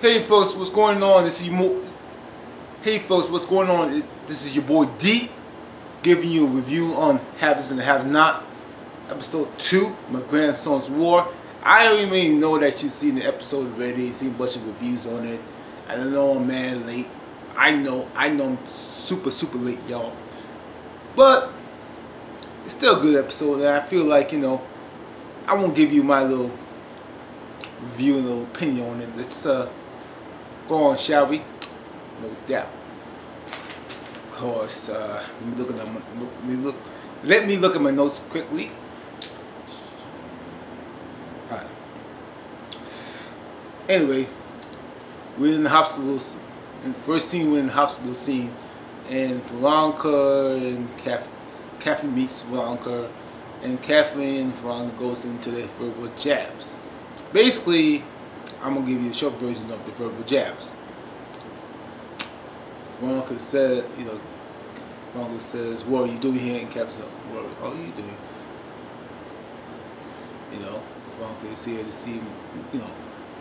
Hey folks, what's going on? Hey folks, what's going on? This is your boy D, giving you a review on Haves and Haves Not, episode 2, My Grandson's War. I don't even know that you've seen the episode already. You've seen a bunch of reviews on it. I don't know, I'm mad late. I know I'm super late, y'all. But it's still a good episode, and I feel like, you know, I won't give you my little review and little opinion on it. Let's go on, shall we? No doubt. Of course, let me look at my notes quickly. Alright. Anyway, we're in the hospital. First scene, we're in the hospital scene, and Veronica and Catherine meets Veronica, and Catherine and Veronica goes into their verbal jabs. Basically, I'm gonna give you a short version of the verbal jabs. Veronica said, you know, Veronica says, "What are you doing here?" And Catherine says, "What are you doing?" You know, Veronica is here to see, you know,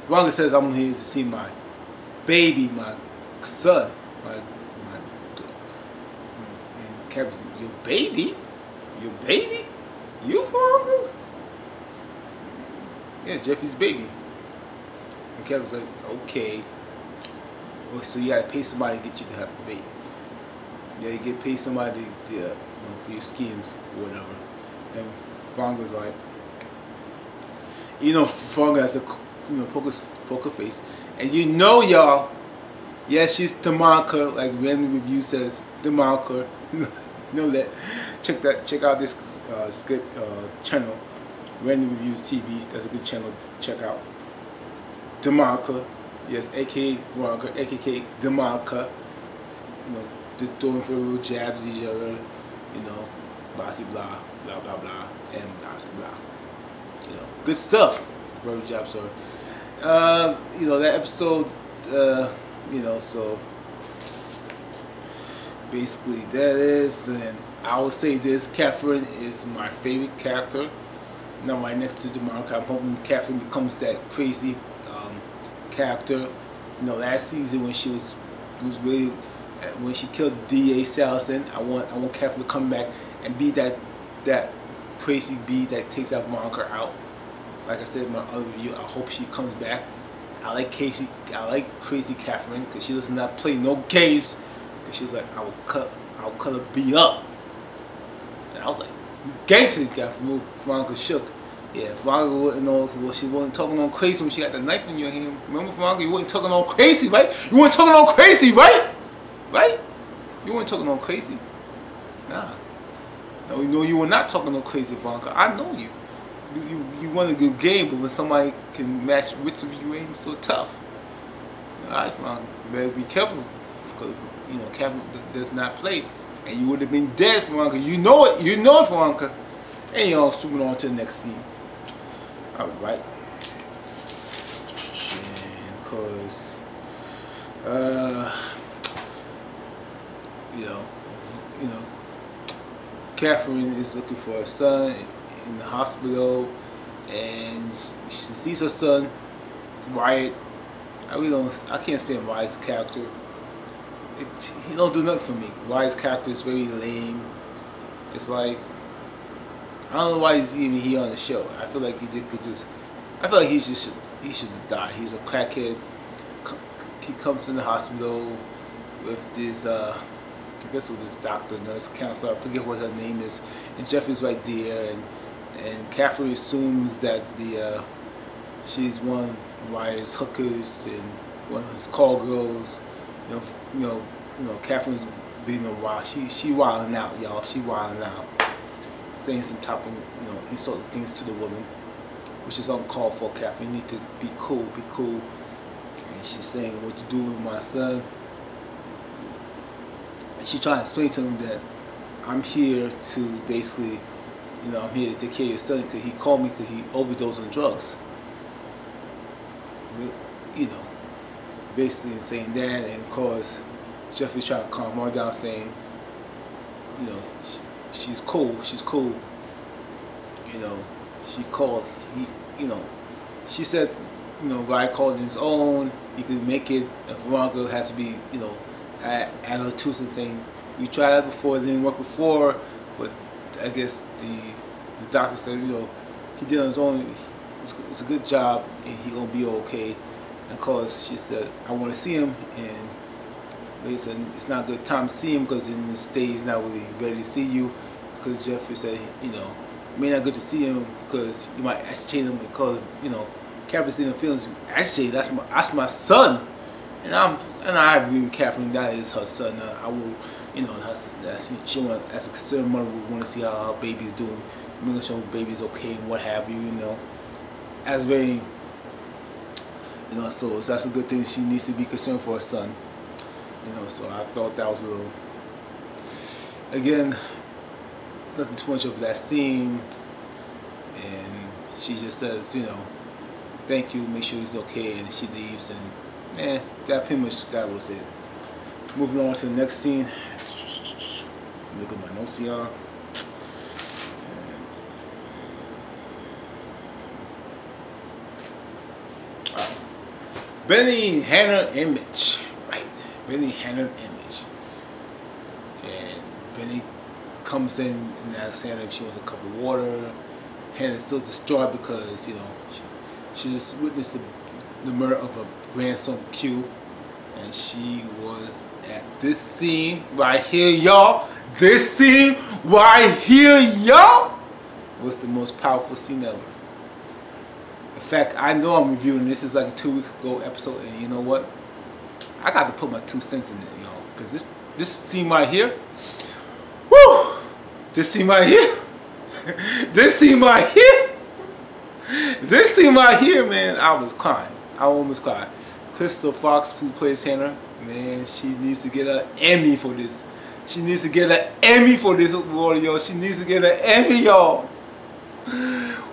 Veronica says, "I'm here to see my baby, my son, my." And Catherine says, "Your baby? Your baby? You, Veronica?" "Yeah, Jeffrey's baby." And Kevin's like, "Okay. Well, so you gotta pay somebody to get you to have a baby. Yeah, you get paid somebody to, you know, for your schemes or whatever." And Veronica's like, you know, Veronica has a, you know, poker face, and you know, y'all, yes, she's DeMonica, like Random Review says, DeMonica. You know that. Check out this channel, Random Reviews TV. That's a good channel to check out. DeMonica, yes, aka Veronica, aka DeMonica. You know, they're throwing verbal jabs at each other. You know, blah blah blah blah blah and blah blah. You know, good stuff. Verbal jabs are. You know, that episode. You know, so basically that is, and I will say this: Catherine is my favorite character. Now, right next to DeMonica, I'm hoping Catherine becomes that crazy character. You know, last season when she was really, when she killed D.A. Salison, I want Catherine to come back and be that crazy bee that takes out Veronica out. Like I said in my other review, I hope she comes back. I like crazy Catherine because she does not play no games. Because she was like, I'll cut a bee up. And I was like, gangster, Catherine. Veronica shook. Yeah, Veronica wouldn't know. Well, she wasn't talking on crazy when she got the knife in your hand. Remember, Veronica, you weren't talking on crazy, right? You weren't talking on crazy, right? Right? You weren't talking on crazy. Nah. No, you know you were not talking on crazy, Veronica. I know you. You won a good game, but when somebody can match wits with you, ain't so tough. Alright, Veronica, you better be careful because, you know, Catherine does not play, and you would have been dead, Veronica. You know it. You know it, Veronica. And y'all zooming on to the next scene. Alright. Because you know, Catherine is looking for her son in the hospital, and she sees her son, Wyatt. I can't stand Wyatt's character. He don't do nothing for me. Wyatt's character is very lame. It's like, I don't know why he's even here on the show. I feel like I feel like he should just die. He's a crackhead. He comes in the hospital with this, I guess with this doctor, nurse, counselor, I forget what her name is, and Jeffrey's right there, and Catherine assumes that she's one of Wyatt's hookers and one of his call girls. You know, Catherine's being a wild. She wilding out, y'all. She wilding out, saying some type of, you know, insulting things to the woman, which is uncalled for. Catherine, you need to be cool, be cool. And she's saying, "What you doing with my son?" And she trying to explain to him that I'm here to basically, you know, I'm here to take care of your son because he called me because he overdosed on drugs. You know, basically saying that, and of course Jeffrey's trying to calm her down, saying, you know, she's cool, you know, she called, you know, she said, ride called his own. He could make it. And Veronica has to be, add her two cents saying, "We tried that before, it didn't work before, but I guess the doctor said, he did on his own. It's a good job, and he gonna be okay." And of course, she said, "I want to see him," and they said it's not a good time to see him because in the state he's not really ready to see you. Because Jeffrey said, it may not good to see him because you might agitate him because Catherine's in the feelings. Actually, that's my son, and I agree with Catherine. That is her son. I will, she want, as a concerned mother, would want to see how her baby's doing, making sure her baby's okay and what have you. As very, so that's a good thing. She needs to be concerned for her son. So I thought that was a little, again, nothing too much of that scene. And she just says, thank you, make sure he's okay, and she leaves, and that pretty much, that was it. Moving on to the next scene. Look at my notes here. Benny, Hannah, and Mitch. Right. Benny, Hannah, and Mitch. And Benny comes in and asks Hannah if she wants a cup of water. Hannah's still distraught because, she just witnessed the murder of her grandson Q. And she was at this scene right here, y'all. This scene right here, y'all, was the most powerful scene ever. In fact, I know I'm reviewing this is like a 2 weeks ago episode, and you know what? I got to put my 2 cents in it, y'all, because this scene right here, woo! This scene right here, this scene right here, this scene right here, man, I was crying. I almost cried. Crystal Fox, who plays Hannah, man, she needs to get an Emmy for this. She needs to get an Emmy for this role, y'all. She needs to get an Emmy, y'all.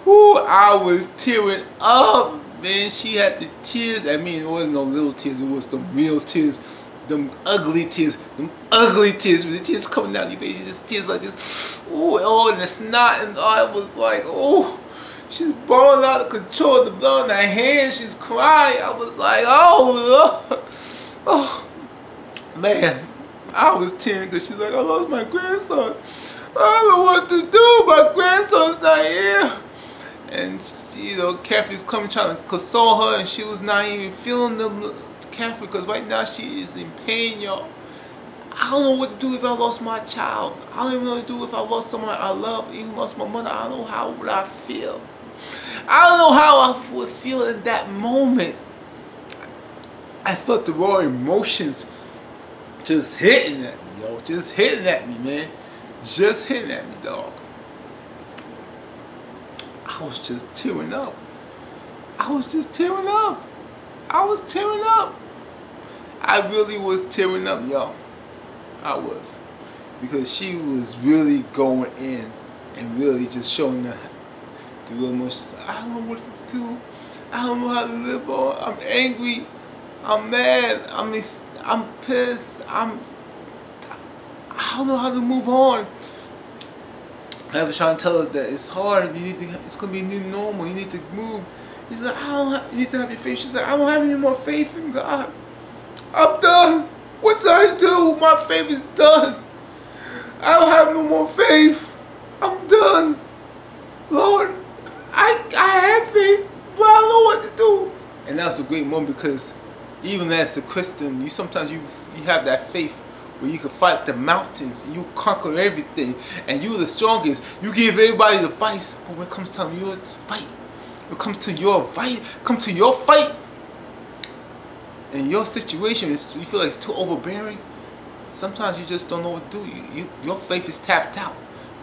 Ooh, I was tearing up, man. She had the tears. I mean, it wasn't no little tears. It was the real tears. Them ugly tears. Them ugly tears. With the tears coming down your face. Just tears like this. Ooh, oh, and the snot. And I was like, oh, she's balling out of control. The blood in her hands. She's crying. I was like, oh, Lord. Oh, man. I was tearing because she's like, I lost my grandson. I don't know what to do. My grandson's not here. And she, Catherine's coming trying to console her, and she was not even feeling Catherine because right now she is in pain, y'all. I don't know what to do if I lost my child. I don't even know what to do if I lost someone I love, even lost my mother. I don't know how would I feel. I don't know how I would feel in that moment. I felt the raw emotions just hitting at me, yo. Just hitting at me, man. Just hitting at me, dog. I was just tearing up. I was just tearing up. I was tearing up. I really was tearing up, y'all. I was. Because she was really going in and really just showing the real emotions. I don't know what to do. I don't know how to live on. I'm angry. I'm mad. I'm pissed. I don't know how to move on. I was trying to tell her that it's hard. It's gonna be a new normal. You need to move. He's like, you need to have your faith. She's like, I don't have any more faith in God. I'm done. What do I do? My faith is done. I don't have no more faith. I'm done. Lord, I have faith, but I don't know what to do. And that's a great moment because even as a Christian, sometimes you have that faith where you can fight the mountains, you conquer everything, and you're the strongest. You give everybody the advice, but when it comes time to fight, when it comes to your fight, and your situation you feel like it's too overbearing. Sometimes you just don't know what to do. Your faith is tapped out.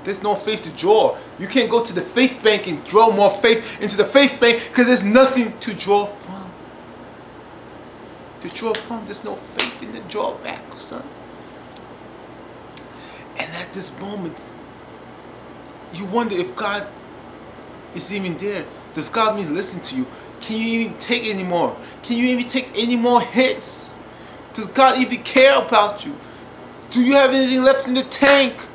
There's no faith to draw. You can't go to the faith bank and draw more faith into the faith bank because there's nothing to draw from. There's no faith in the drawback, son. And at this moment, you wonder if God is even there. Does God even listen to you? Can you even take any more? Can you even take any more hits? Does God even care about you? Do you have anything left in the tank?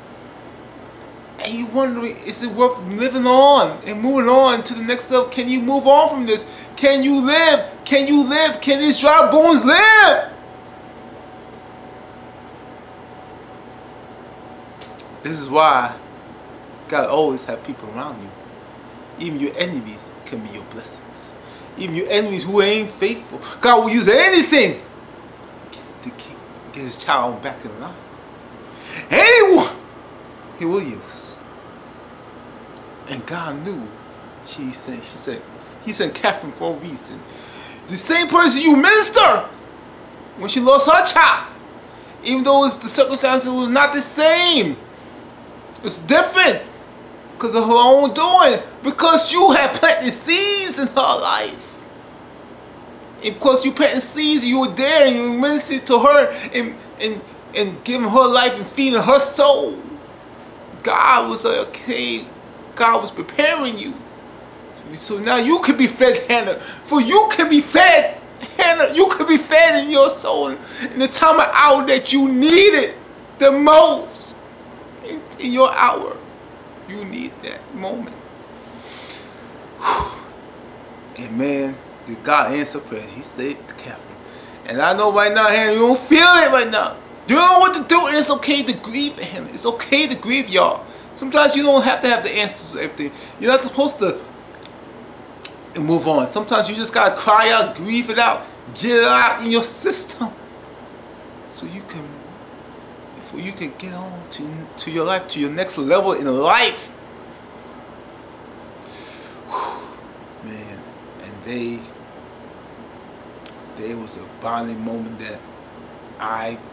And you wondering, is it worth living on and moving on to the next level? Can you move on from this? Can you live? Can you live? Can these dry bones live? This is why God always have people around you. Even your enemies can be your blessings. Even your enemies who ain't faithful, God will use anything to get his child back in line. Anyone he will use. And God knew. He sent Catherine for a reason. The same person you minister when she lost her child, even though the circumstances was not the same. It's different because of her own doing. Because you had planted seeds in her life. And because you planted seeds, you were there and you ministered to her and giving her life and feeding her soul. God was like, okay, God was preparing you. So now you can be fed, Hannah. For you can be fed, Hannah. You can be fed in your soul in the time of hour that you need it the most. In your hour, you need that moment. And man, did God answer prayer? He said to Catherine. And I know right now, Hannah, you don't feel it right now. You don't know what to do, and it's okay to grieve, Hannah. It's okay to grieve, y'all. Sometimes you don't have to have the answers to everything. You're not supposed to move on. Sometimes you just gotta cry out, grieve it out, get it out in your system, so you can get on to your life, to your next level in life. Man, and there was a bonding moment that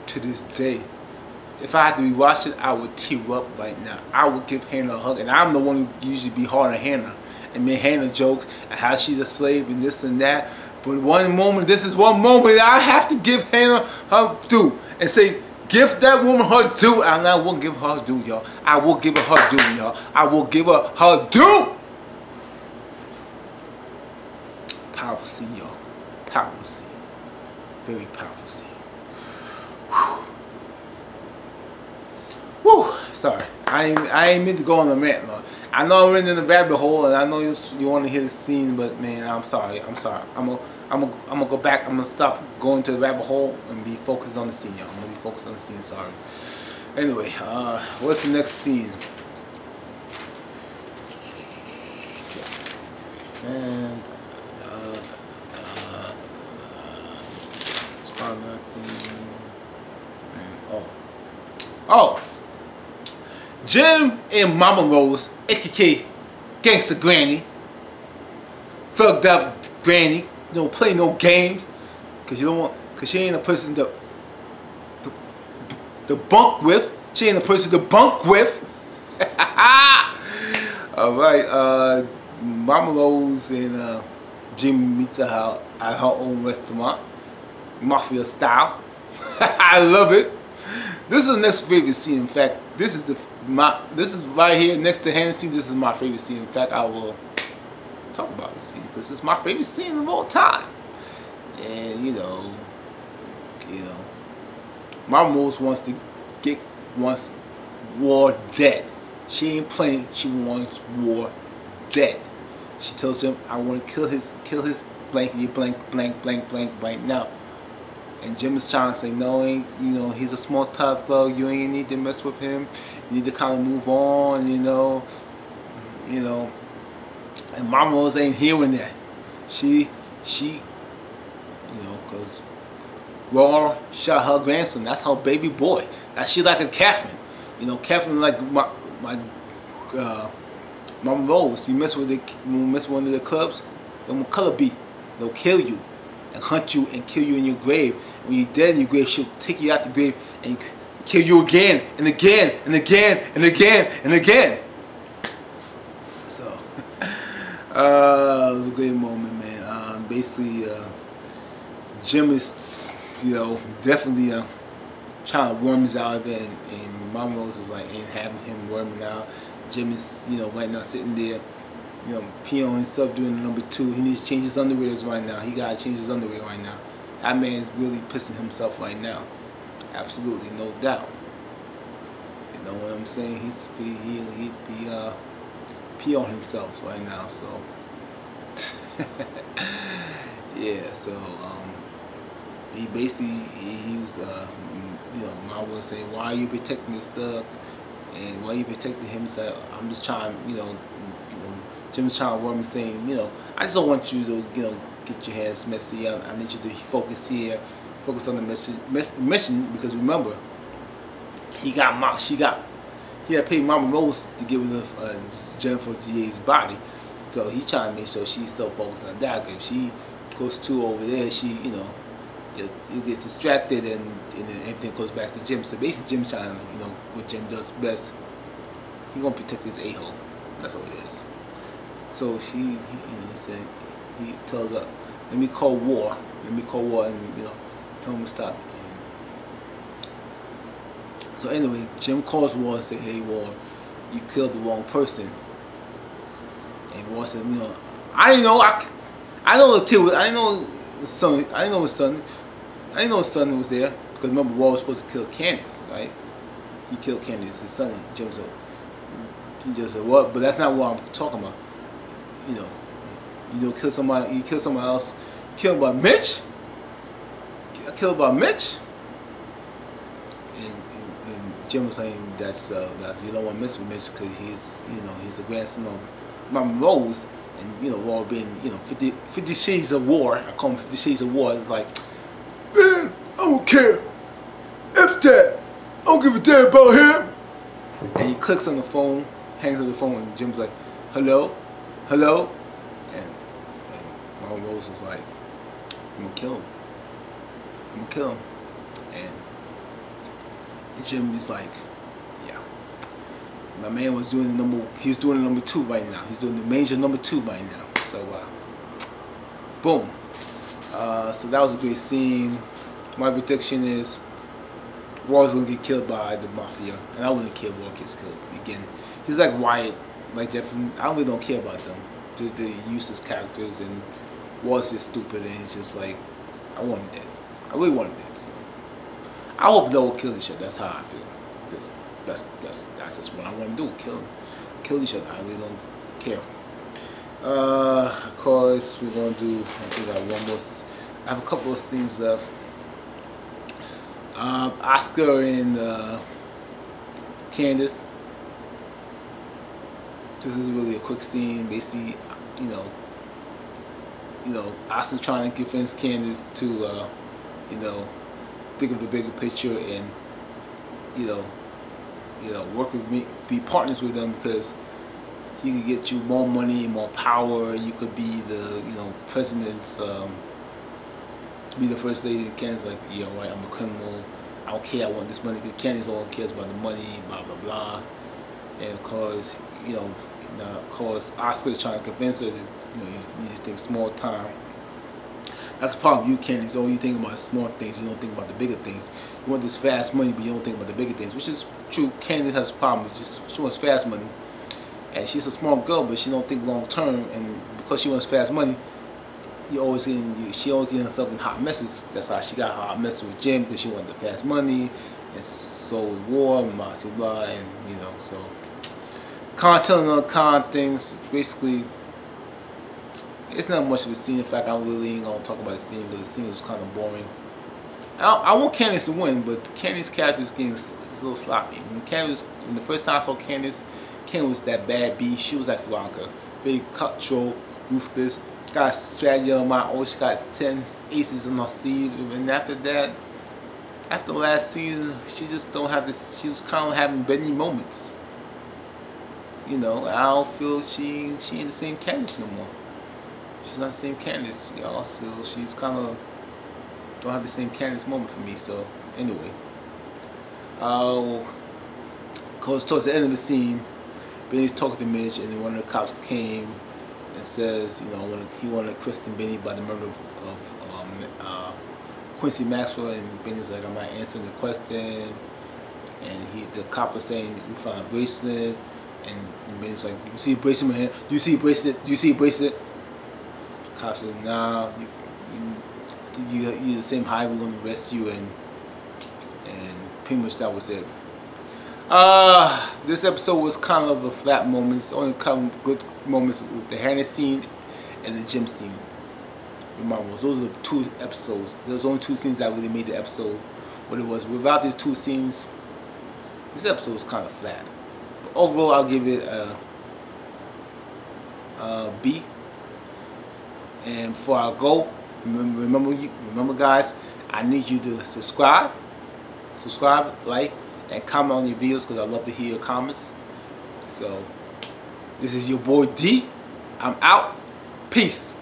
to this day, if I had to rewatch it, I would tear up right now. I would give Hannah a hug, and I'm the one who usually be hard on Hannah and make Hannah jokes and how she's a slave and this and that. But this is one moment that I have to give Hannah her due and say, give that woman her due. And I will give her due, y'all. I will give her her due, y'all. I will give her her due. Powerful scene, y'all. Powerful scene. Very powerful scene. Whew. Sorry, I ain't meant to go on a rant, Lord. I know I went in the rabbit hole, and I know you want to hear the scene, but man, I'm sorry. I'm gonna go back. I'm gonna stop going to the rabbit hole and be focused on the scene, y'all. I'm gonna be focused on the scene. Sorry. Anyway, what's the next scene? And oh, Jim and Mama Rose, aka Gangsta Granny, thugged up Granny, don't play no games, cause she ain't a person to bunk with. She ain't a person to bunk with. All right, Mama Rose and Jim meets her at her own restaurant, mafia style. I love it. This is the next favorite scene. In fact, this is right here next to Hennessy. This is my favorite scene. In fact, I will talk about the scene. This is my favorite scene of all time. And you know, Mama Rose wants War dead. She ain't playing. She wants War dead. She tells him, "I want to kill his blank blank right now." And Jim is trying to say, no, he's a small tough thug. You ain't need to mess with him. You need to kind of move on, you know. And Mama Rose ain't hearing that. She, because Raw shot her grandson. That's her baby boy. That's she like a Catherine. Catherine like my Mama Rose. You mess with one of the clubs, them will color be. They'll kill you and hunt you and kill you in your grave. When you're dead in your grave, she'll take you out the grave and kill you again and again and again and again and again. So, it was a great moment, man. Basically, Jim is, definitely trying to worm us out of it, and Mama Rose is like ain't having him worming out. Jim is, right now sitting there, peeing on himself doing the number 2. He needs to change his underwear right now. He gotta change his underwear right now. That man's really pissing himself right now. Absolutely, no doubt. know what I'm saying? He pee on himself right now. So yeah. So he basically he was you know, Mom was saying, why are you protecting this stuff? And why you protecting him? So I'm just trying, you know, Jim's trying to warn me, saying, you know, I just don't want you to, you know, get your hands messy. I need you to focus here, focus on the mission, because remember, he had paid Mama Rose to get rid of Jennifer DA's body, so he trying to make sure she's still focused on that. Cause if she goes too over there, she, you know, you get distracted, and then everything goes back to Jim. So basically, Jim's trying to, you know, what Jim does best. He gonna protect his a-hole. That's all it is. So he you know, he tells her, let me call war, and you know, tell him to stop. And so anyway, Jim calls War and say, hey War, you killed the wrong person. And War said, you know, I didn't know, I know the kid was, I didn't know his son, I didn't know his son was there, because remember War was supposed to kill Candace, right? He killed Candace, his son. Jim said, he just said, what? But that's not what I'm talking about. You know, kill somebody, you kill someone else, kill by Mitch? Kill by Mitch? And Jim was saying that's you don't want to mess with Mitch because he's, you know, he's a grandson of Mama Rose, and you know, War being, you know, 50 Shades of War. I call him 50 Shades of War. It's like, man, I don't care. F that. I don't give a damn about him. And he clicks on the phone, hangs up the phone, and Jim's like, hello, hello, and Mama Rose is like, I'm gonna kill him. I'm gonna kill him. And Jim is like, yeah. My man was doing he's doing the number 2 right now. He's doing the major number 2 right now. So, boom. So that was a great scene. My prediction is War's gonna get killed by the mafia, and I wouldn't care if War gets killed again. He's like Wyatt, like Jeff. I really don't care about them. They're useless characters, and War's just stupid, and it's just like, I want him dead. I really want him dead. So I hope they will kill each other. That's how I feel. That's just what I want to do. Kill each other. I really don't care. Of course, we're gonna do. I think I have one more. I have a couple of scenes left. Oscar and Candace. This is really a quick scene. Basically, you know, Oscar's trying to convince Candace to, you know, think of the bigger picture and, you know, work with me, be partners with them, because he could get you more money, more power. You could be the, you know, president's, be the first lady. Candace like, yeah, right, I'm a criminal. I don't care. I want this money. Candace all cares about the money, blah blah blah. And of course, you know, of course, Oscar is trying to convince her that, you know, you just think small time. That's the problem. You, Candace, all you think about is small things. You don't think about the bigger things. You want this fast money, but you don't think about the bigger things, which is true. Candace has a problem. She wants fast money, and she's a smart girl, but she don't think long term. And because she wants fast money, she always getting herself in hot messes. That's how she got hot messes with Jim, because she wanted the fast money, and so with War and blah, and you know, so telling her con things. Basically, it's not much of a scene. In fact, I really ain't gonna talk about the scene, because the scene was kind of boring. I want Candace to win, but Candace's character is getting a little sloppy. When the first time I saw Candace was that bad B. She was like Veronica, very cutthroat, ruthless. Got a strategy on my own. She got 10 aces in her sleeve, and after that, after last season, she just don't have this. She was kind of having Benny moments. You know, I don't feel she ain't the same Candace no more. She's not the same Candace, y'all. So she's kind of don't have the same Candace moment for me. So anyway, cause towards the end of the scene, Benny's talking to Mitch, and then one of the cops came and says, you know, he wanted to question Benny by the murder of Quincy Maxwell, and Benny's like, I'm not answering the question. And the cop was saying, we found a bracelet, and Benny's like, you see a bracelet in my hand? Do you see a bracelet? Do you see a bracelet? The cop said, nah, you're the same height, we're gonna arrest you, and pretty much that was it. This episode was kind of a flat moment. It's only come good moments with the HANT scene and the gym scene. Remember, those are the 2 episodes. There's only 2 scenes that really made the episode what it was. Without these 2 scenes, this episode was kind of flat. But overall, I'll give it a B. And before I go, remember guys, I need you to subscribe, like, and comment on your videos because I love to hear your comments. So, this is your boy D. I'm out. Peace.